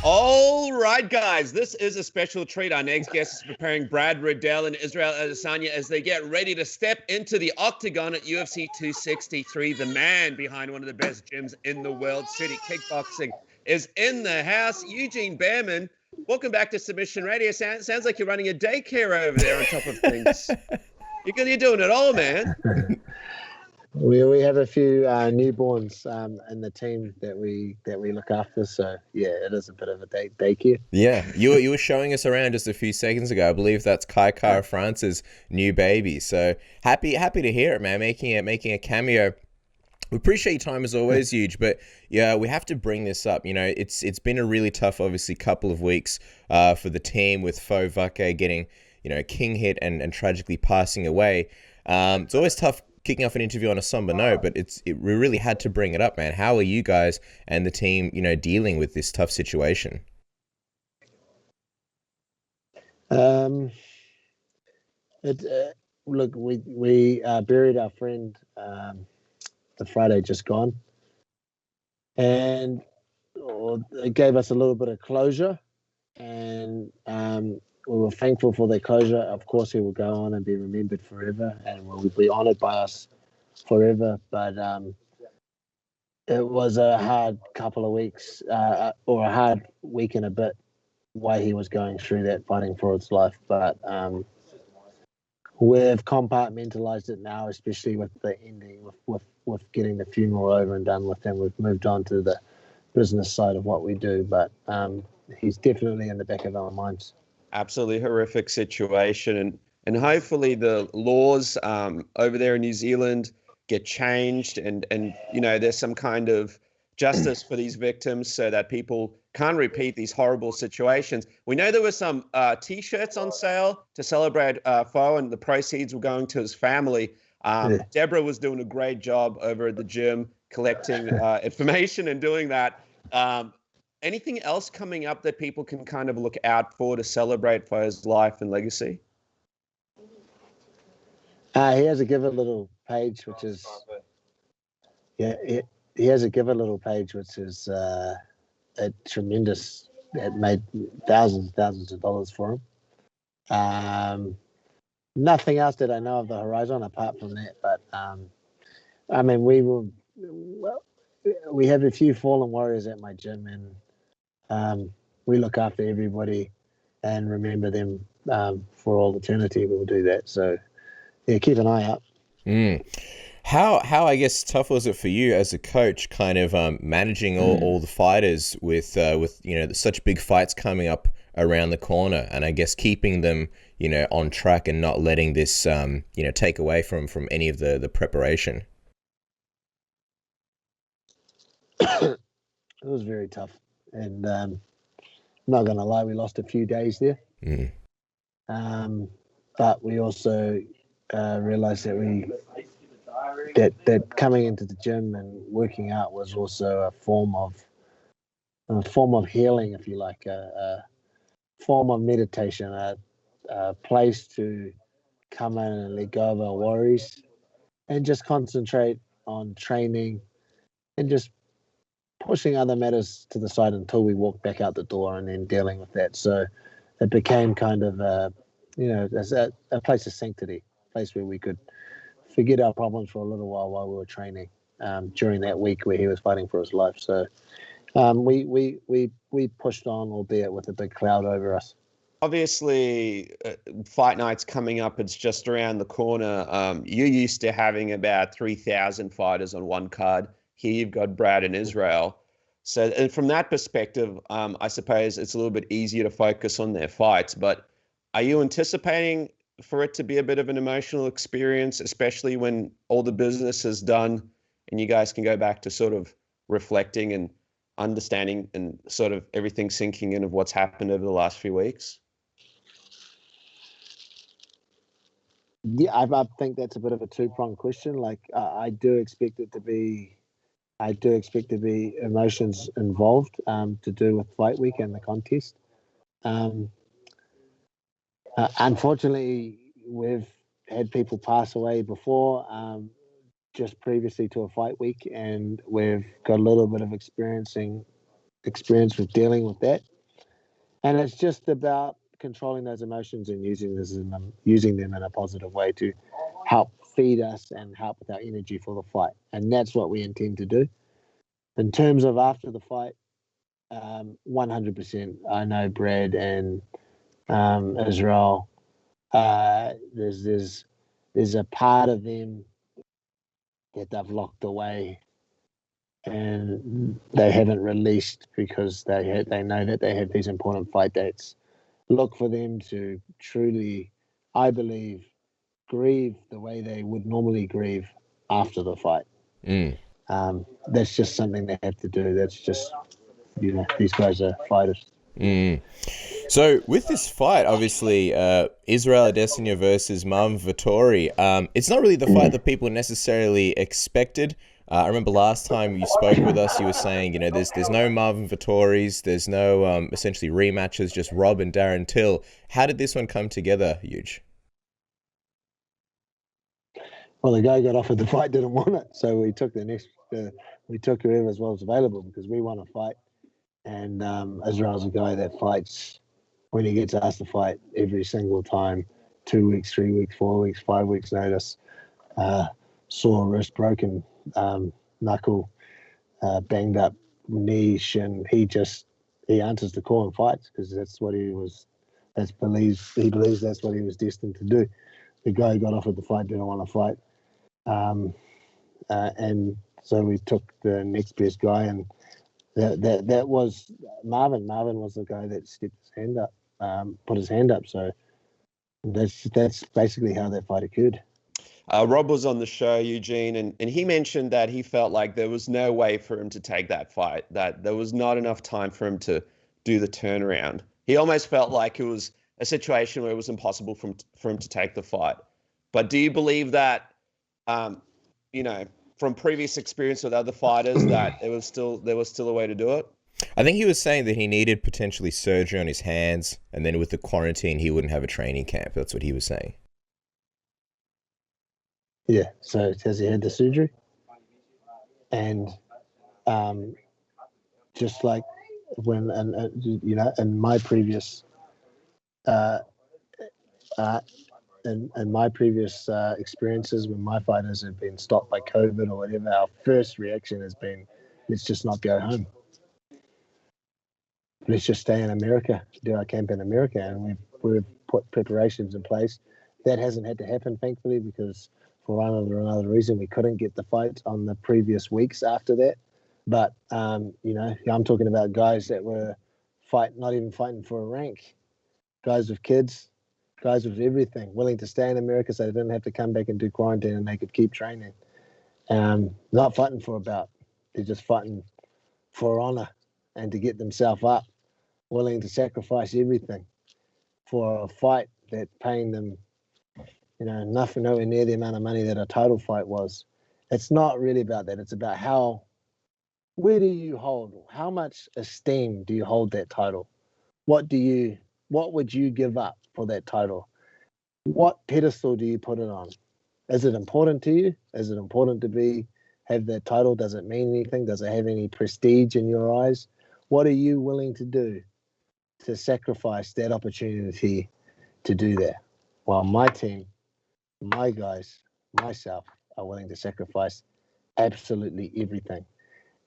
All right, guys, this is a special treat. Our next guest is preparing Brad Riddell and Israel Adesanya as they get ready to step into the octagon at UFC 263. The man behind one of the best gyms in the world, City Kickboxing, is in the house. Eugene Bareman, welcome back to Submission Radio. Sounds like you're running a daycare over there on top of things. You're doing it all, man. We have a few newborns in the team that we look after, so yeah, it is a bit of a daycare. Yeah, you were showing us around just a few seconds ago. I believe that's Kai Kara France's new baby. So happy to hear it, man. Making a cameo. We appreciate your time as always, Huge. But yeah, we have to bring this up. You know, it's been a really tough, obviously, couple of weeks for the team with Fau Vake getting king hit and tragically passing away. It's always tough kicking off an interview on a somber note, but we really had to bring it up, man. How are you guys and the team, dealing with this tough situation? Look, we buried our friend the Friday just gone, and it gave us a little bit of closure, and we were thankful for their closure. Of course, he will go on and be remembered forever and will be honored by us forever. But it was a hard couple of weeks, or a hard week and a bit, while he was going through that, fighting for his life. But we've compartmentalized it now, especially with the ending, with getting the funeral over and done with, and we've moved on to the business side of what we do. But he's definitely in the back of our minds. Absolutely horrific situation, and hopefully the laws over there in New Zealand get changed, and there's some kind of justice for these victims so that people can't repeat these horrible situations. We know there were some T-shirts on sale to celebrate Fau, and the proceeds were going to his family. Deborah was doing a great job over at the gym collecting information and doing that. Anything else coming up that people can kind of look out for to celebrate Fau's life and legacy? He has a Give a Little page, which is he has a Give a Little page, which is a tremendous. It made thousands of dollars for him. Nothing else that I know of the horizon apart from that, but I mean, we have a few fallen warriors at my gym, and we look after everybody and remember them for all eternity. We'll do that. So yeah, keep an eye out. How I guess tough was it for you as a coach, kind of managing all the fighters with such big fights coming up around the corner, and I guess keeping them on track and not letting this take away from any of the preparation? It was very tough, and I'm not gonna lie, we lost a few days there. But we also realized that coming into the gym and working out was also a form of healing, if you like, a form of meditation, a place to come in and let go of our worries and just concentrate on training and just pushing other matters to the side until we walk back out the door, and then dealing with that. So it became kind of a place of sanctity, a place where we could forget our problems for a little while we were training during that week where he was fighting for his life. So we pushed on, albeit with a big cloud over us. Obviously, fight night's coming up. It's just around the corner. You're used to having about 3,000 fighters on one card. Here you've got Brad and Israel. So and from that perspective, I suppose it's a little bit easier to focus on their fights. But are you anticipating for it to be a bit of an emotional experience, especially when all the business is done and you guys can go back to sort of reflecting and understanding and sort of everything sinking in of what's happened over the last few weeks? Yeah, I think that's a bit of a two-pronged question. Like, I do expect there to be emotions involved to do with fight week and the contest. Unfortunately, we've had people pass away before, just previously to a fight week, and we've got a little bit of experience with dealing with that. And it's just about controlling those emotions and using them in a positive way to help feed us and help with our energy for the fight. And that's what we intend to do. In terms of after the fight, 100%. I know Brad and Israel. There's a part of them that they've locked away and they haven't released because they know that they have these important fight dates. Look for them to truly, I believe, grieve the way they would normally grieve after the fight. That's just something they have to do. That's just, these guys are fighters. So with this fight, obviously, Israel Adesanya versus Marvin Vettori, it's not really the fight that people necessarily expected. I remember last time you spoke with us, you were saying, there's no Marvin Vettoris, there's no essentially rematches, just Rob and Darren Till. How did this one come together, Huge? Well, the guy got offered the fight, didn't want it, so we took we took whoever was available because we want to fight. And Israel's a guy that fights when he gets asked to fight every single time, 2 weeks, 3 weeks, 4 weeks, 5 weeks notice. Sore wrist, broken knuckle, banged up knee, shin. He answers the call and fights because that's what he believes that's what he was destined to do. The guy who got offered the fight didn't want to fight. And so we took the next best guy, and that was Marvin. Marvin was the guy that stepped his hand up, put his hand up. So that's basically how that fight occurred. Rob was on the show, Eugene, and he mentioned that he felt like there was no way for him to take that fight, that there was not enough time for him to do the turnaround. He almost felt like it was a situation where it was impossible for him to take the fight. But do you believe that, from previous experience with other fighters, that there was still a way to do it? I think he was saying that he needed potentially surgery on his hands, and then with the quarantine, he wouldn't have a training camp. That's what he was saying. Yeah, so has he had the surgery? And just like when, in my previous experiences when my fighters have been stopped by COVID or whatever, our first reaction has been, let's just not go home. Let's just stay in America, do our camp in America. And we've put preparations in place. That hasn't had to happen, thankfully, because for one or another reason, we couldn't get the fights on the previous weeks after that. But, I'm talking about guys that were not even fighting for a rank, guys with kids, guys with everything, willing to stay in America so they didn't have to come back and do quarantine and they could keep training. Not fighting for a bout. They're just fighting for honor and to get themselves up, willing to sacrifice everything for a fight that paying them, nothing, nowhere near the amount of money that a title fight was. It's not really about that. It's about where do you hold? How much esteem do you hold that title? What would you give up for that title? What pedestal do you put it on? Is it important to you? Is it important to have that title? Does it mean anything? Does it have any prestige in your eyes? What are you willing to do to sacrifice that opportunity to do that? Well, my team, my guys, myself are willing to sacrifice absolutely everything.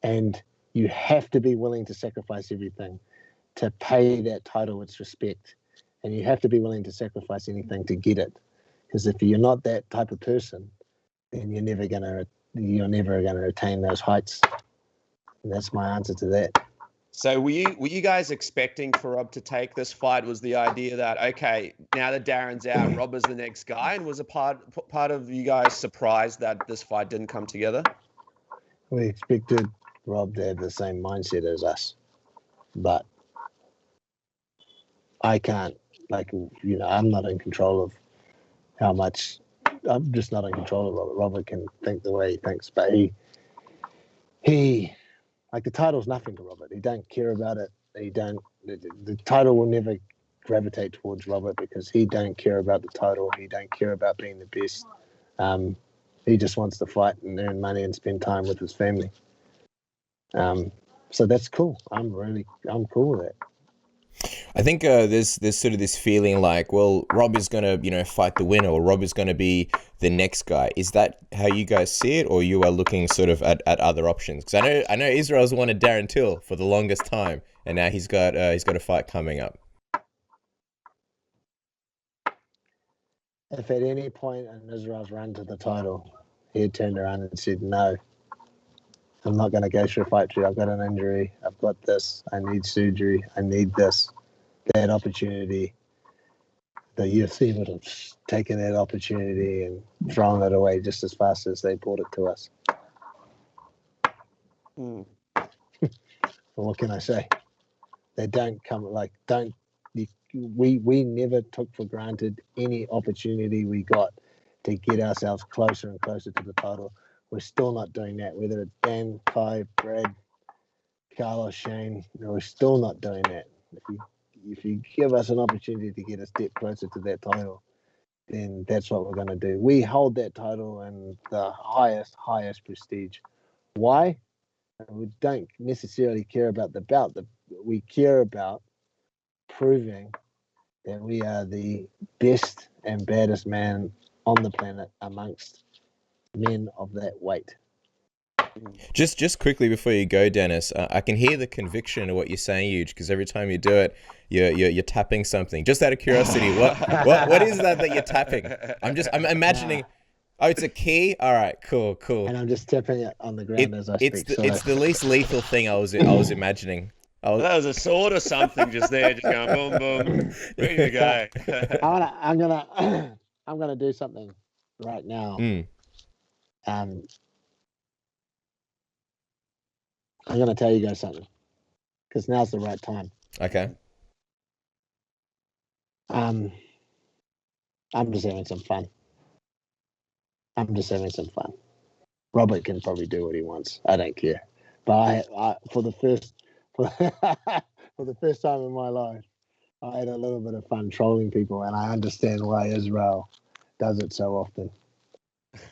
And you have to be willing to sacrifice everything to pay that title its respect. And you have to be willing to sacrifice anything to get it. Because if you're not that type of person, then you're never gonna attain those heights. And that's my answer to that. So were you guys expecting for Rob to take this fight? Was the idea that, okay, now that Darren's out, Rob is the next guy? And was a part of you guys surprised that this fight didn't come together? We expected Rob to have the same mindset as us. But I can't, I'm not in control of how much. I'm just not in control of Robert. Robert can think the way he thinks, but he the title's nothing to Robert. He don't care about it. The title will never gravitate towards Robert because he don't care about the title. He don't care about being the best. He just wants to fight and earn money and spend time with his family. So that's cool. I'm cool with that. I think there's sort of this feeling like, well, Rob is gonna fight the winner, or Rob is gonna be the next guy. Is that how you guys see it, or you are looking sort of at other options? Because I know Israel's wanted Darren Till for the longest time, and now he's got a fight coming up. If at any point in Israel's run to the title, he had turned around and said, no, I'm not going to go through a fight through. I've got an injury. I've got this. I need surgery. I need this. That opportunity, the UFC would have taken that opportunity and thrown it away just as fast as they brought it to us. Well, what can I say? They don't come we never took for granted any opportunity we got to get ourselves closer and closer to the title. We're still not doing that, whether it's Dan, Kai, Brad, Carlos, Shane, we're still not doing that. If you give us an opportunity to get a step closer to that title, then that's what we're going to do. We hold that title in the highest prestige. Why? We don't necessarily care about the belt. We care about proving that we are the best and baddest man on the planet amongst men of that weight. Just quickly before you go, Dennis, I can hear the conviction of what you're saying, Huge, because every time you do it, you're tapping something. Just out of curiosity, what is that you're tapping? I'm imagining. Oh, it's a key. All right, cool. And I'm just tapping it on the ground as I speak. It's the least lethal thing I was imagining. That was a sword or something just there, just going boom, boom, ready to go. I'm gonna do something right now. I'm going to tell you guys something, because now's the right time. Okay. I'm just having some fun. Robert can probably do what he wants. I don't care. But I for the first time in my life, I had a little bit of fun trolling people, and I understand why Israel does it so often.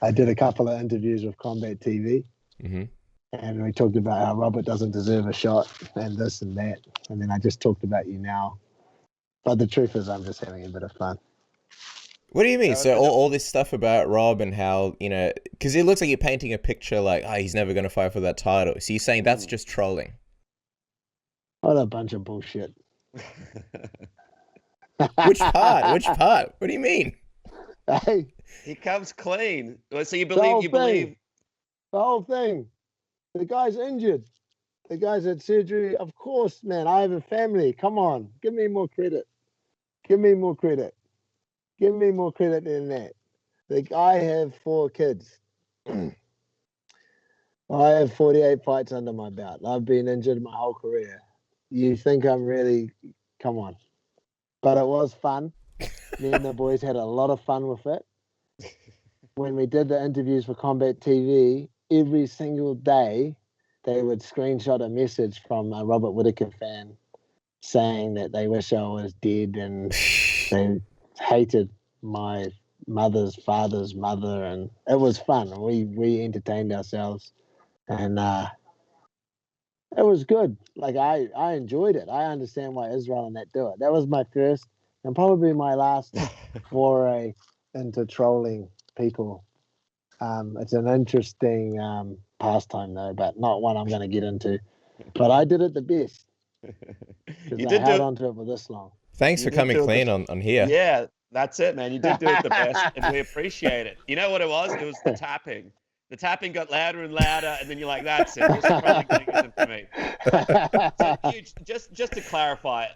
I did a couple of interviews with Combat TV. Mm-hmm. And we talked about how Robert doesn't deserve a shot and this and that. And then I just talked about you now. But the truth is, I'm just having a bit of fun. What do you mean? So all this stuff about Rob and how, because it looks like you're painting a picture like, he's never going to fight for that title. So you're saying that's just trolling? What a bunch of bullshit. Which part? What do you mean? Hey. He comes clean. So you believe... The whole thing. The guy's injured. The guy's had surgery. Of course, man. I have a family. Come on. Give me more credit. Give me more credit than that. I have 4 kids. I have 48 fights under my belt. I've been injured my whole career. You think I'm really... Come on. But it was fun. Me and the boys had a lot of fun with it. When we did the interviews for Combat TV, every single day, they would screenshot a message from a Robert Whittaker fan saying that they wish I was dead and they hated my mother's father's mother, and it was fun. We entertained ourselves, and it was good. Like I enjoyed it. I understand why Israel and that do it. That was my first and probably my last foray into trolling people. It's an interesting pastime though, but not one I'm going to get into. But I did it the best. Because I held on to it for this long. Thanks for coming clean on here. Yeah, that's it, man. You did do it the best, and we appreciate it. You know what it was? It was the tapping. The tapping got louder and louder, and then you're like, that's it. This is probably getting it for me. So, Huge, just to clarify,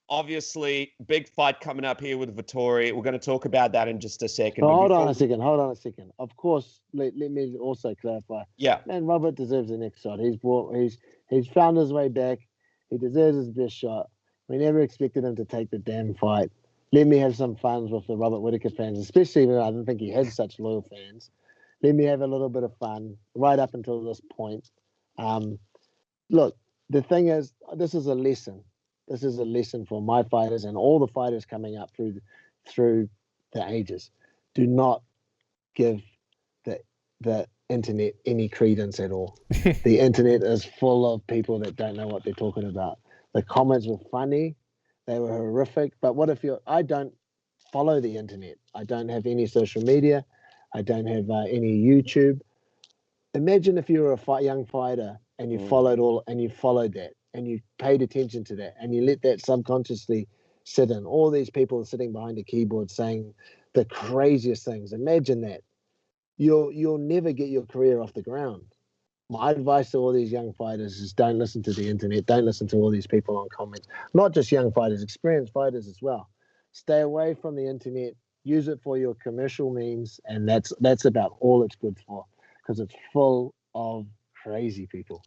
obviously, big fight coming up here with Vettori. We're going to talk about that in just a second. Hold on a second. Of course, let me also clarify. Yeah. Man, Robert deserves the next shot. He's found his way back. He deserves his best shot. We never expected him to take the damn fight. Let me have some fun with the Robert Whittaker fans, especially when I didn't think he had such loyal fans. Let me have a little bit of fun right up until this point. Look, the thing is, this is a lesson. This is a lesson for my fighters and all the fighters coming up through the ages. Do not give the internet any credence at all. The internet is full of people that don't know what they're talking about. The comments were funny. They were horrific. But what if I don't follow the internet. I don't have any social media. I don't have any YouTube. Imagine if you were a young fighter and you followed that and you paid attention to that and you let that subconsciously sit in. All these people sitting behind a keyboard saying the craziest things. Imagine that. You'll never get your career off the ground. My advice to all these young fighters is don't listen to the internet. Don't listen to all these people on comments. Not just young fighters, experienced fighters as well. Stay away from the internet. Use it for your commercial means, and that's about all it's good for, because it's full of crazy people.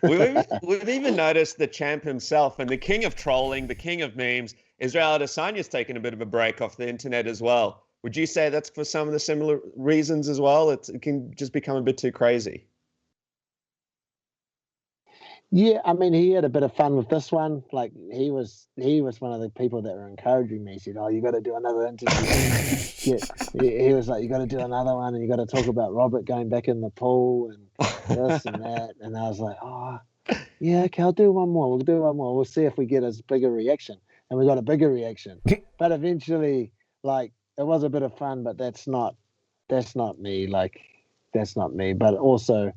We've even noticed the champ himself and the king of trolling, the king of memes, Israel Adesanya's taken a bit of a break off the internet as well. Would you say that's for some of the similar reasons as well? It can just become a bit too crazy. Yeah, I mean, he had a bit of fun with this one. Like he was one of the people that were encouraging me. He said, "Oh, you got to do another interview." He was like, "You got to do another one, and you got to talk about Robert going back in the pool and this and that." And I was like, "Oh, yeah, okay, I'll do one more. We'll do one more. We'll see if we get as big a reaction." And we got a bigger reaction. But eventually, like, it was a bit of fun, but that's not me. Like, that's not me. But also,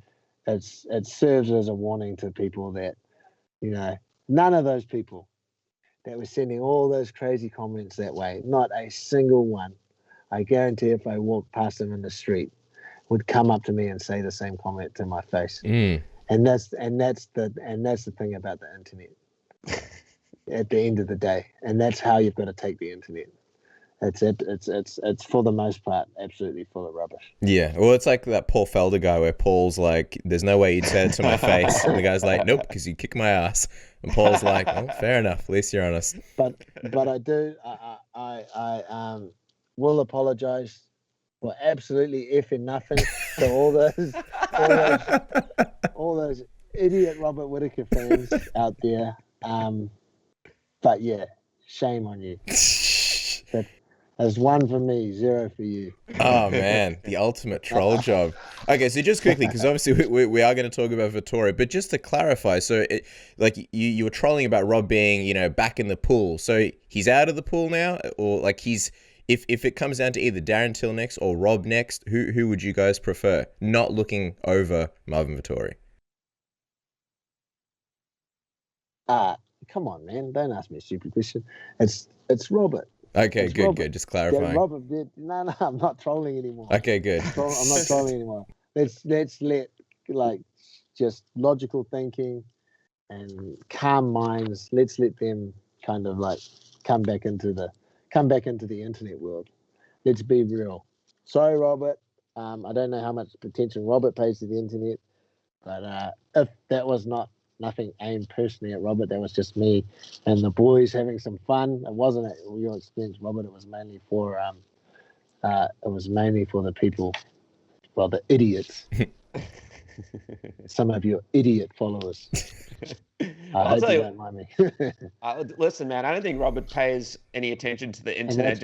it serves as a warning to people that, you know, none of those people that were sending all those crazy comments that way, not a single one, I guarantee if I walked past them in the street, would come up to me and say the same comment to my face. And that's the thing about the internet. At the end of the day, and that's how you've got to take the internet. It's for the most part absolutely full of rubbish. Yeah, well, it's like that Paul Felder guy where Paul's like, "There's no way you'd say it to my face," and the guy's like, "Nope, because you kick my ass." And Paul's like, "Oh, fair enough. At least you're honest." But I will apologize for absolutely effing nothing to all those idiot Robert Whittaker fans out there. But yeah, shame on you. That's 1 for me, 0 for you. Oh man, the ultimate troll job. Okay, so just quickly, because obviously we are going to talk about Vettori, but just to clarify, so you were trolling about Rob being, you know, back in the pool. So he's out of the pool now, or like if it comes down to either Darren Till next or Rob next, who would you guys prefer? Not looking over Marvin Vettori. Come on, man, don't ask me a stupid question. It's Robert. Okay, It's good, Robert. good. Just clarifying. Robert did. No, I'm not trolling anymore. Okay, good. I'm not trolling anymore. Let's let like just logical thinking and calm minds. Let's let them kind of like come back into the internet world. Let's be real. Sorry, Robert. I don't know how much attention Robert pays to the internet, but if that was nothing aimed personally at Robert, that was just me and the boys having some fun. It wasn't your experience, Robert. It was mainly for the people, well, the idiots. Some of your idiot followers. I hope you don't mind me. Listen, man, I don't think Robert pays any attention to the internet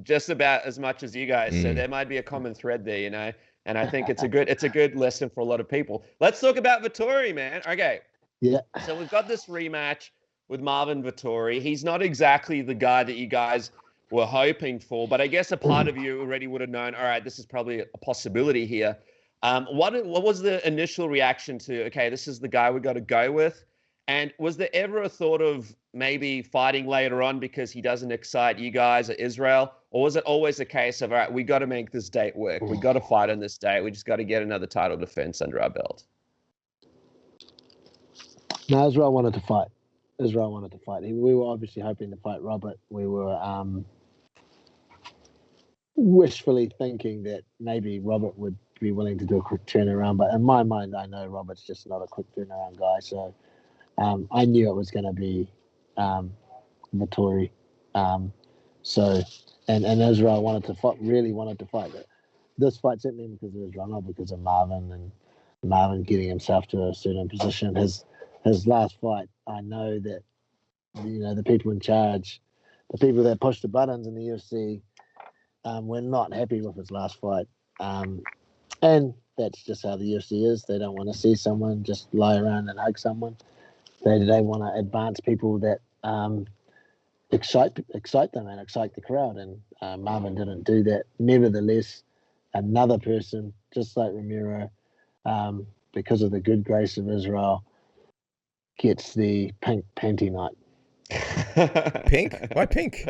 just about as much as you guys. So there might be a common thread there, you know. And I think it's a good lesson for a lot of people. Let's talk about Vettori, man. Okay. Yeah. So we've got this rematch with Marvin Vettori. He's not exactly the guy that you guys were hoping for, but I guess a part of you already would have known, all right, this is probably a possibility here. What was the initial reaction to, okay, this is the guy we got to go with? And was there ever a thought of maybe fighting later on because he doesn't excite you guys or Israel? Or was it always a case of, all right, we got to make this date work. We got to fight on this date. We just got to get another title defense under our belt? No, Israel wanted to fight. We were obviously hoping to fight Robert. We were wishfully thinking that maybe Robert would be willing to do a quick turnaround. But in my mind, I know Robert's just not a quick turnaround guy. So I knew it was going to be Vettori. So Israel really wanted to fight. This fight's happening because of Israel, not because of Marvin, and Marvin getting himself to a certain position. His last fight, I know that, you know, the people in charge, the people that push the buttons in the UFC, were not happy with his last fight. And that's just how the UFC is. They don't want to see someone just lie around and hug someone. They want to advance people that excite them and excite the crowd. And Marvin didn't do that. Nevertheless, another person, just like Ramiro, because of the good grace of Israel, gets the pink panty night. Pink? Why pink?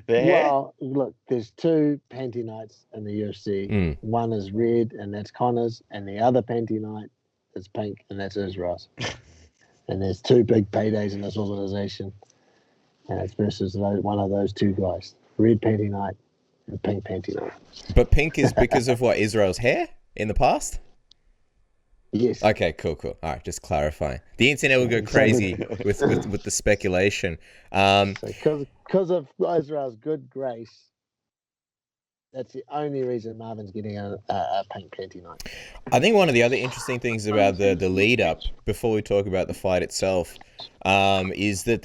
Well, look, there's 2 panty nights in the UFC. One is red, and that's Connor's, and the other panty night is pink, and that's Israel's. And there's 2 big paydays in this organization, and it's versus one of those 2 guys. Red panty night and pink panty night. But pink is because of what, Israel's hair in the past? Yes. Okay, cool. All right, just clarifying. The internet will go crazy with the speculation. Because of Israel's good grace, that's the only reason Marvin's getting a pink panty night. I think one of the other interesting things about the lead up, before we talk about the fight itself, is that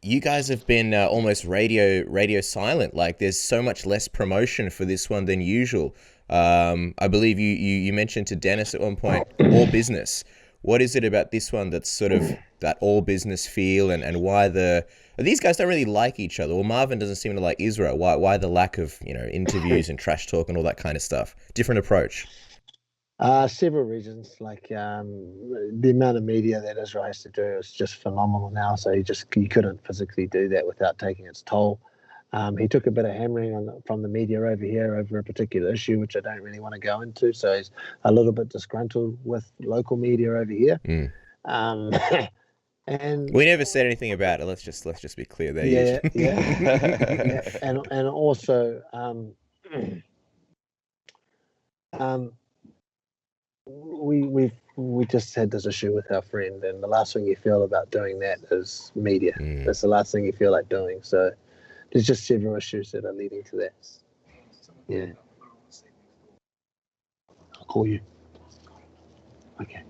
you guys have been almost radio silent. Like, there's so much less promotion for this one than usual. I believe you mentioned to Dennis at one point, all business. What is it about this one that's sort of that all business feel, and why these guys don't really like each other? Well, Marvin doesn't seem to like Israel. Why the lack of, interviews and trash talk and all that kind of stuff? Different approach. Several reasons. Like the amount of media that Israel has to do is just phenomenal now. So he couldn't physically do that without taking its toll. He took a bit of hammering from the media over here over a particular issue, which I don't really want to go into. So he's a little bit disgruntled with local media over here. And we never said anything about it. Let's just be clear there. Yeah. And also, we just had this issue with our friend, and the last thing you feel about doing that is media. That's the last thing you feel like doing. So there's just several issues that are leading to that. Yeah. I'll call you. Okay.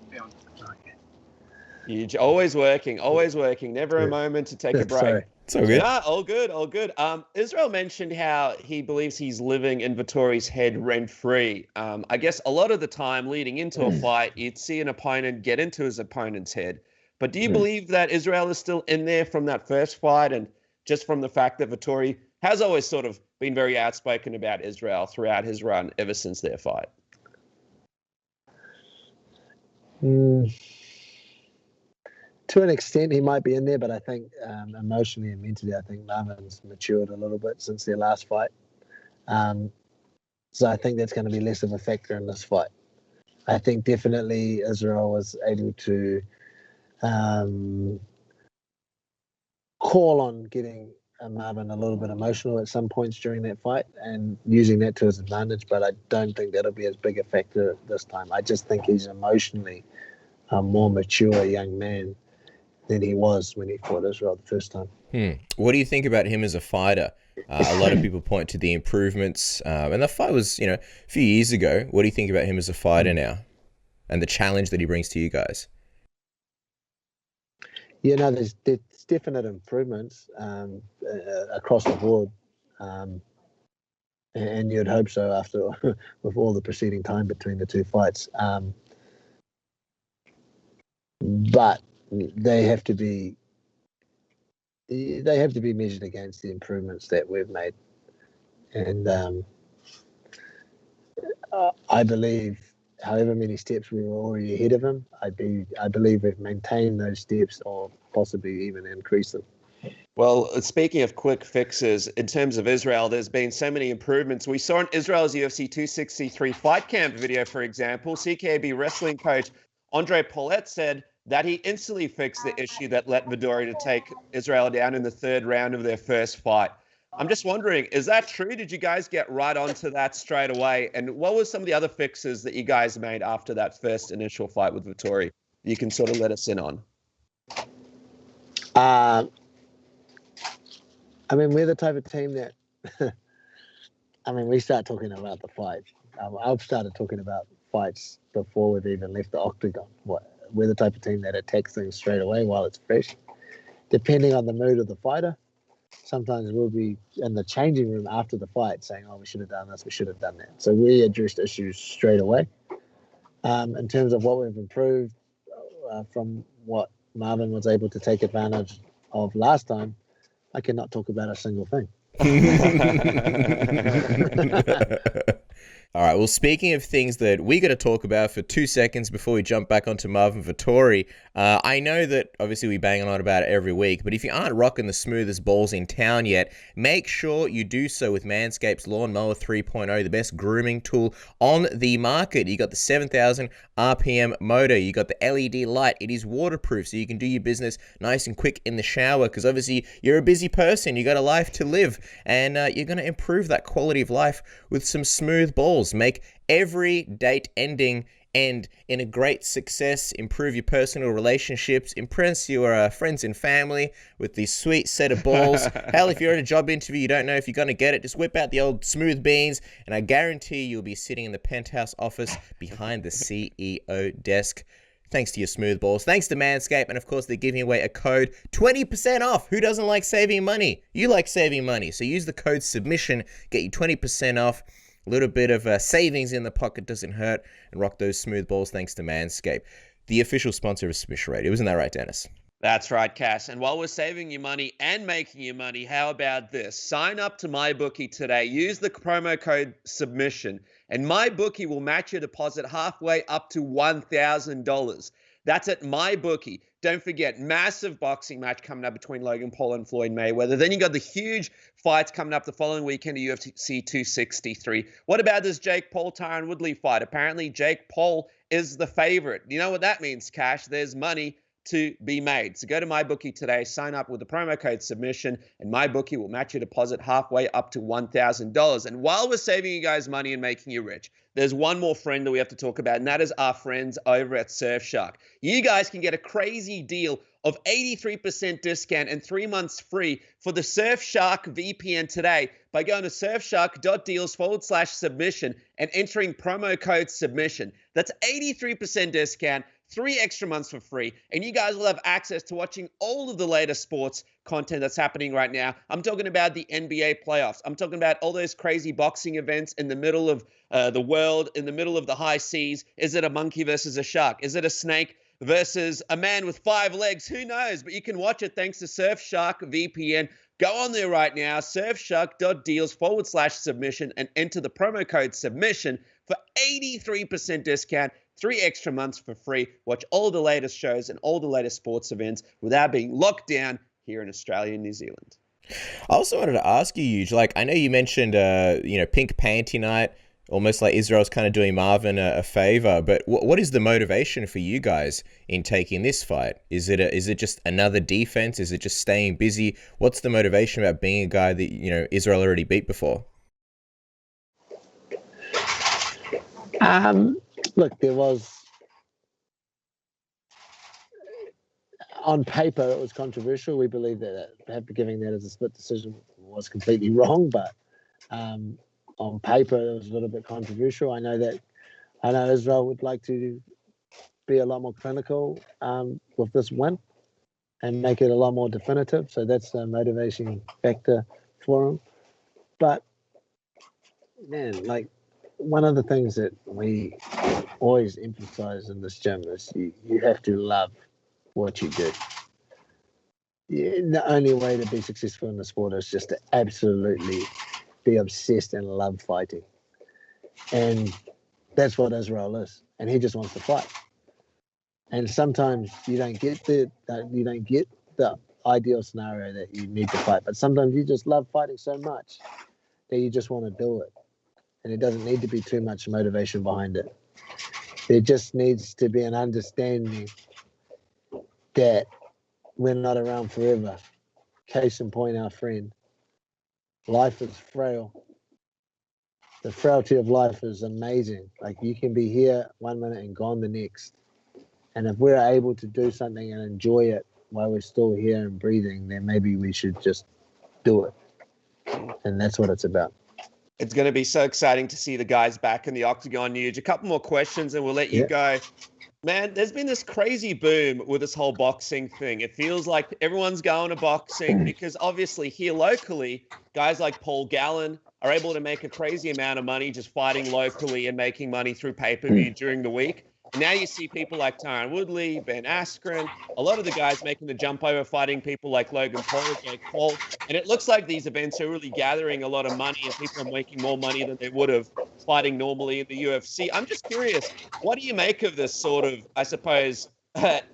You're always working. Never a moment to take a break. Sorry. It's all good. Yeah, all good. Israel mentioned how he believes he's living in Vettori's head rent-free. I guess a lot of the time leading into a fight, you'd see an opponent get into his opponent's head. But do you believe that Israel is still in there from that first fight, and just from the fact that Vettori has always sort of been very outspoken about Israel throughout his run ever since their fight? To an extent, he might be in there, but I think emotionally and mentally, I think Marvin's matured a little bit since their last fight. So I think that's going to be less of a factor in this fight. I think definitely Israel was able to call on getting Marvin a little bit emotional at some points during that fight and using that to his advantage, but I don't think that'll be as big a factor this time. I just think he's emotionally a more mature young man than he was when he fought Israel the first time. What do you think about him as a fighter? A lot of people point to the improvements, and the fight was, a few years ago. What do you think about him as a fighter now, and the challenge that he brings to you guys? There's definite improvements across the board, and you'd hope so after with all the preceding time between the two fights. But they have to be measured against the improvements that we've made, and I believe however many steps we were already ahead of him, I believe we've maintained those steps or possibly even increased them. Well, speaking of quick fixes, in terms of Israel, there's been so many improvements. We saw in Israel's UFC 263 fight camp video, for example, CKB wrestling coach Andre Paulette said that he instantly fixed the issue that led Vettori to take Israel down in the third round of their first fight. I'm just wondering, is that true? Did you guys get right onto that straight away? And what were some of the other fixes that you guys made after that first initial fight with Vettori you can sort of let us in on? We're the type of team that, we start talking about the fight. I've started talking about fights before we've even left the octagon. We're the type of team that attacks things straight away while it's fresh. Depending on the mood of the fighter, sometimes we'll be in the changing room after the fight saying, we should have done this, we should have done that. So we addressed issues straight away. In terms of what we've improved from what Marvin was able to take advantage of last time, I cannot talk about a single thing. All right. Well, speaking of things that we got to talk about for 2 seconds before we jump back onto Marvin Vettori, I know that obviously we bang on about it every week, but if you aren't rocking the smoothest balls in town yet, make sure you do so with Manscaped's Lawnmower 3.0, the best grooming tool on the market. You got the 7,000 RPM motor, you got the LED light. It is waterproof, so you can do your business nice and quick in the shower, because obviously you're a busy person, you got a life to live, and you're going to improve that quality of life with some smooth balls. Make every date ending end in a great success, improve your personal relationships, impress your friends and family with this sweet set of balls. Hell, if you're at a job interview, you don't know if you're going to get it, just whip out the old smooth beans, and I guarantee you'll be sitting in the penthouse office behind the CEO desk. Thanks to your smooth balls, thanks to Manscaped, and of course they're giving away a code 20% off. Who doesn't like saving money? You like saving money, so use the code SUBMISSION, get you 20% off. A little bit of savings in the pocket doesn't hurt, and rock those smooth balls thanks to Manscaped, the official sponsor of Submission Radio. Isn't that right, Dennis? That's right, Cass. And while we're saving you money and making you money, how about this? Sign up to MyBookie today. Use the promo code SUBMISSION, and MyBookie will match your deposit halfway up to $1,000. That's at MyBookie. Don't forget, massive boxing match coming up between Logan Paul and Floyd Mayweather. Then you got the huge fights coming up the following weekend at UFC 263. What about this Jake Paul-Tyron Woodley fight? Apparently, Jake Paul is the favorite. You know what that means, Cash? There's money to be made. So go to MyBookie today, sign up with the promo code SUBMISSION, and MyBookie will match your deposit halfway up to $1,000. And while we're saving you guys money and making you rich, there's one more friend that we have to talk about, and that is our friends over at Surfshark. You guys can get a crazy deal of 83% discount and 3 months free for the Surfshark VPN today by going to surfshark.deals/submission and entering promo code SUBMISSIon. That's 83% discount, 3 extra months for free, and you guys will have access to watching all of the latest sports content that's happening right now. I'm talking about the NBA playoffs. I'm talking about all those crazy boxing events in the middle of the world, in the middle of the high seas. Is it a monkey versus a shark? Is it a snake versus a man with 5 legs? Who knows? But you can watch it thanks to Surfshark VPN. Go on there right now, surfshark.deals/submission, and enter the promo code SUBMISSIon for 83% discount, 3 extra months for free. Watch all the latest shows and all the latest sports events without being locked down here in Australia and New Zealand. I also wanted to ask you, Huge, like, I know you mentioned, pink panty night, almost like Israel's kind of doing Marvin a favor, but what is the motivation for you guys in taking this fight? Is it just another defense? Is it just staying busy? What's the motivation about being a guy that, Israel already beat before? Look, there was, on paper, it was controversial. We believe that giving that as a split decision was completely wrong, but on paper, it was a little bit controversial. I know Israel would like to be a lot more clinical with this win and make it a lot more definitive. So that's a motivation factor for him. But man, like, one of the things that we always emphasize in this gym is you have to love what you do. The only way to be successful in the sport is just to absolutely be obsessed and love fighting. And that's what Israel is. And he just wants to fight. And sometimes you don't get the ideal scenario that you need to fight, but sometimes you just love fighting so much that you just want to do it. And it doesn't need to be too much motivation behind it. There just needs to be an understanding that we're not around forever. Case in point, our friend. Life is frail. The frailty of life is amazing. Like, you can be here 1 minute and gone the next. And if we're able to do something and enjoy it while we're still here and breathing, then maybe we should just do it. And that's what it's about. It's going to be so exciting to see the guys back in the octagon, Nuge. A couple more questions and we'll let you go. Man, there's been this crazy boom with this whole boxing thing. It feels like everyone's going to boxing because obviously here locally, guys like Paul Gallen are able to make a crazy amount of money just fighting locally and making money through pay-per-view during the week. And now you see people like Tyron Woodley, Ben Askren, a lot of the guys making the jump over, fighting people like Logan Paul, Jake Paul. And it looks like these events are really gathering a lot of money, and people are making more money than they would have fighting normally in the UFC. I'm just curious, what do you make of this sort of, I suppose,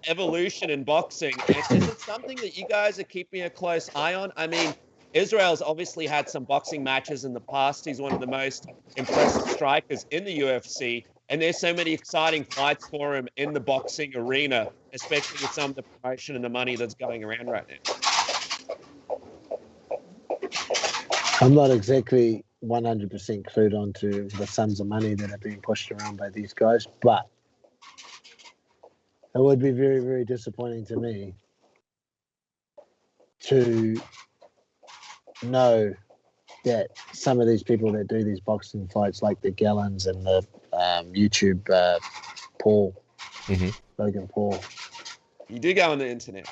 evolution in boxing? And is it something that you guys are keeping a close eye on? I mean, Israel's obviously had some boxing matches in the past. He's one of the most impressive strikers in the UFC. And there's so many exciting fights for him in the boxing arena, especially with some of the promotion and the money that's going around right now. I'm not exactly 100% clued onto the sums of money that are being pushed around by these guys, but it would be very, very disappointing to me to know that some of these people that do these boxing fights, like the Gallons and the YouTube Paul, Logan Paul. You do go on the internet.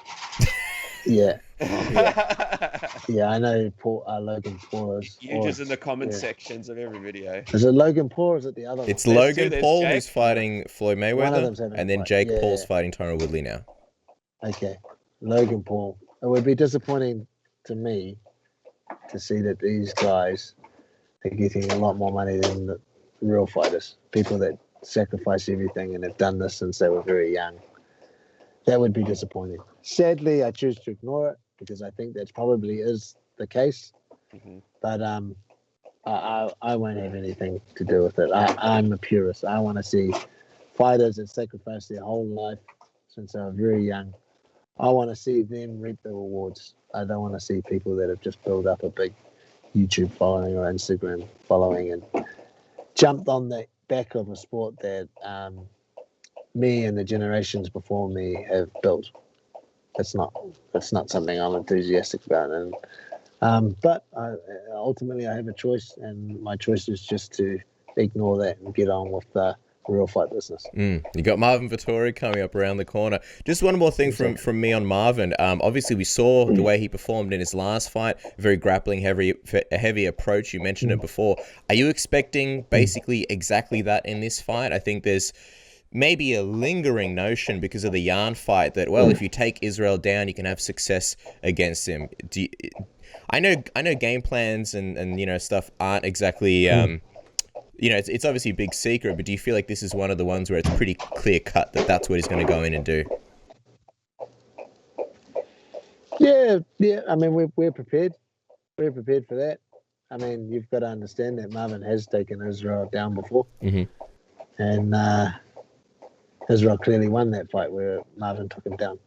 Yeah. I know Paul, Logan Paul is. You just in the comment sections of every video. Is it Logan Paul or is it the other one? It's Logan Paul who's fighting Floyd Mayweather, and then Jake Paul's fighting Tyron Woodley now. Okay. Logan Paul. It would be disappointing to me to see that these guys are getting a lot more money than the real fighters, people that sacrifice everything and have done this since they were very young. That would be disappointing. Sadly, I choose to ignore it because I think that probably is the case. But I won't have anything to do with it. I'm a purist. I want to see fighters that sacrifice their whole life since they were very young. I want to see them reap the rewards. I don't want to see people that have just built up a big YouTube following or Instagram following and jumped on the back of a sport that me and the generations before me have built. It's not something I'm enthusiastic about. And but ultimately I have a choice, and my choice is just to ignore that and get on with the real fight business. You got Marvin Vettori coming up around the corner. Just one more thing from me on Marvin. Obviously, we saw the way he performed in his last fight. Very grappling, heavy approach. You mentioned it before. Are you expecting basically exactly that in this fight? I think there's maybe a lingering notion because of the Yarn fight that, well, if you take Israel down, you can have success against him. I know game plans and stuff aren't exactly it's obviously a big secret, but do you feel like this is one of the ones where it's pretty clear cut that that's what he's going to go in and do? Yeah. I mean, we're prepared. We're prepared for that. I mean, you've got to understand that Marvin has taken Israel down before, and Israel clearly won that fight where Marvin took him down.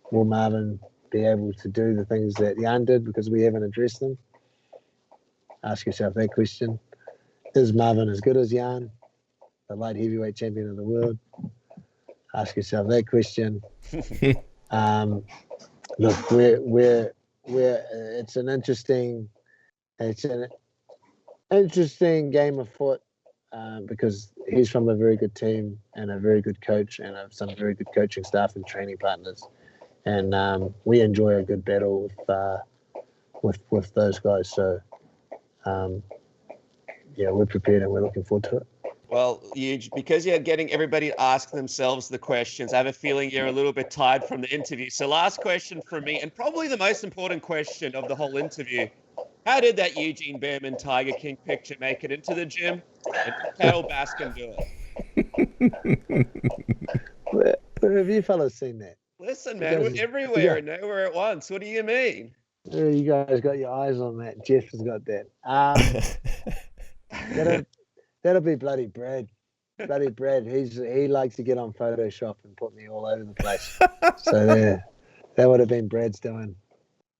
Will Marvin be able to do the things that Yarn did because we haven't addressed them? Ask yourself that question. Is Marvin as good as Yarn, the light heavyweight champion of the world? Ask yourself that question. Look, we're it's an interesting game of foot because he's from a very good team and a very good coach and some very good coaching staff and training partners, and we enjoy a good battle with those guys. So. We're prepared and we're looking forward to it. Well, because you're getting everybody to ask themselves the questions, I have a feeling you're a little bit tired from the interview. So last question from me, and probably the most important question of the whole interview. How did that Eugene Bareman Tiger King picture make it into the gym? And did Carol Baskin do it? Where have you fellas seen that? Listen, man, we're everywhere and nowhere at once. What do you mean? You guys got your eyes on that. Jeff has got that. That'll be bloody Brad. Bloody Brad. He likes to get on Photoshop and put me all over the place. So that would have been Brad's doing.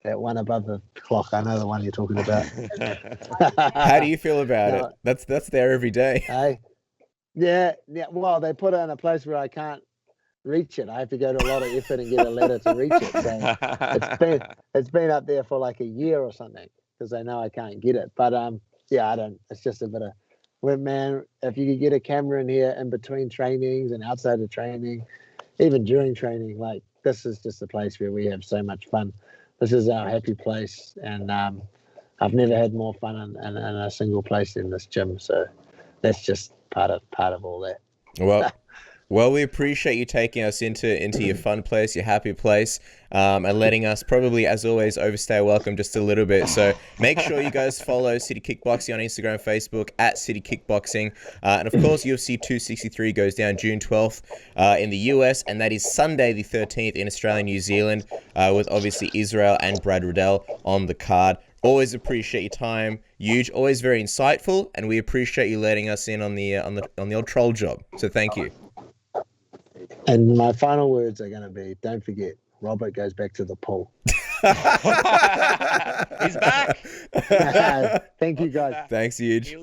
That one above the clock. I know the one you're talking about. How do you feel about it? That's there every day. Hey, yeah. Well, they put it in a place where I can't reach it. I have to go to a lot of effort and get a ladder to reach it. So it's been up there for like a year or something because they know I can't get it. But I don't. It's just a bit of, well, man. If you could get a camera in here in between trainings and outside of training, even during training, like this is just a place where we have so much fun. This is our happy place, and I've never had more fun in a single place in this gym. So that's just part of all that. Well, we appreciate you taking us into your fun place, your happy place, and letting us probably, as always, overstay our welcome just a little bit. So make sure you guys follow City Kickboxing on Instagram and Facebook at City Kickboxing. And of course, UFC 263 goes down June 12th in the US, and that is Sunday the 13th in Australia and New Zealand, with obviously Israel and Brad Riddell on the card. Always appreciate your time, Huge. Always very insightful, and we appreciate you letting us in on the old troll job. So thank you. And my final words are going to be, don't forget, Robert goes back to the pool. He's back. Thank you, guys. Thanks, Huge.